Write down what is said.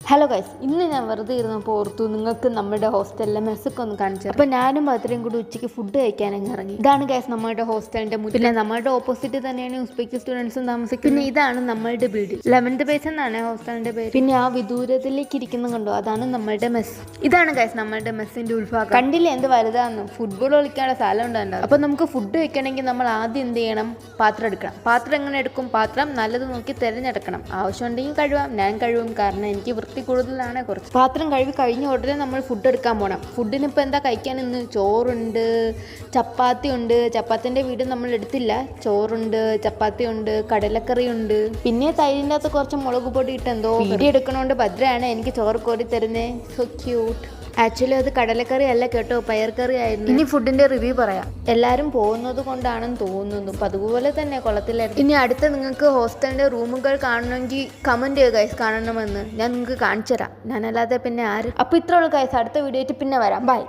Hello guys, ഇന്ന് ഞാൻ വെറുതെ ഇരുന്നപ്പോൾ ഓർത്തു നിങ്ങൾക്ക് നമ്മുടെ ഹോസ്റ്റലിലെ മെസ്സൊക്കെ ഒന്ന് കാണിച്ചു. അപ്പോൾ ഞാനും ഭദ്രയും കൂടി ഉച്ചയ്ക്ക് ഫുഡ് കഴിക്കാനങ്ങ് ഇറങ്ങി. ഇതാണ് ഗൈസ് നമ്മുടെ ഹോസ്റ്റലിന്റെ മുന്നിൽ. പിന്നെ നമ്മുടെ ഓപ്പോസിറ്റ് തന്നെയാണ് ഉസ്ബെക്ക് സ്റ്റുഡൻസും താമസിക്കുന്നത്. പിന്നെ ഇതാണ് നമ്മളുടെ ബിൽഡിംഗ്. 11th ബേസ് എന്നാണ് ഹോസ്റ്റലിന്റെ പേര്. പിന്നെ ആ വിദൂരത്തിലേക്ക് ഇരിക്കുന്ന കണ്ടോ, അതാണ് നമ്മളുടെ മെസ്സ്. ഇതാണ് ഗൈസ് നമ്മളുടെ മെസ്സിന്റെ ഉത്ഭാഗം. കണ്ടില്ലേ എന്ത് വലുതാന്ന്. ഫുട്ബോൾ കളിക്കാനുള്ള സ്ഥലം ഉണ്ടായിരുന്നു. അപ്പോൾ നമുക്ക് ഫുഡ് വെക്കണമെങ്കിൽ നമ്മൾ ആദ്യം എന്ത് ചെയ്യണം? പാത്രം എടുക്കണം. പാത്രം എങ്ങനെ എടുക്കും? പാത്രം നല്ലത് നോക്കി തിരഞ്ഞെടുക്കണം. ആവശ്യമുണ്ടെങ്കിൽ കഴുകാം. ഞാൻ കഴുകും, കാരണം എനിക്ക് വൃത്തി കൂടുതലാണ്. കുറച്ച് പാത്രം കഴുകി കഴിഞ്ഞ ഉടനെ നമ്മൾ ഫുഡ് എടുക്കാൻ പോകണം. ഫുഡിന് ഇപ്പോൾ എന്താ കഴിക്കാൻ? ഇന്ന് ചോറുണ്ട്, ചപ്പാത്തി ഉണ്ട്. ചപ്പാത്തിൻ്റെ വീട് നമ്മൾ എടുത്തില്ല. ചോറുണ്ട്, ചപ്പാത്തി ഉണ്ട്, കടലക്കറി ഉണ്ട്. പിന്നെ തൈരിൻ്റെ അകത്ത് കുറച്ച് മുളക് പൊടി ഇട്ട് എന്തോ വീഡിയോ എടുക്കണോണ്ട് ഭദ്രയാണ് എനിക്ക് ചോറ് കോരി തരുന്നത്. So cute. ആക്ച്വലി അത് കടലക്കറി അല്ല കേട്ടോ, പയർക്കറി ആയിരുന്നു. ഇനി ഫുഡിന്റെ റിവ്യൂ പറയാം. എല്ലാവരും പോകുന്നത് കൊണ്ടാണെന്ന് തോന്നുന്നു. അപ്പം അതുപോലെ തന്നെ കൊള്ളത്തിലായിരുന്നു. ഇനി അടുത്ത നിങ്ങൾക്ക് ഹോസ്റ്റലിന്റെ റൂമുകൾ കാണണമെങ്കിൽ കമന്റ് ചെയ്യുക ഗൈസ്, കാണണമെന്ന്. ഞാൻ നിങ്ങൾക്ക് കാണിച്ചു തരാം. ഞാനല്ലാതെ പിന്നെ ആര്. അപ്പോൾ ഇത്രയുള്ള ഗൈസ്, അടുത്ത വീഡിയോ ആയിട്ട് പിന്നെ വരാം. ബൈ.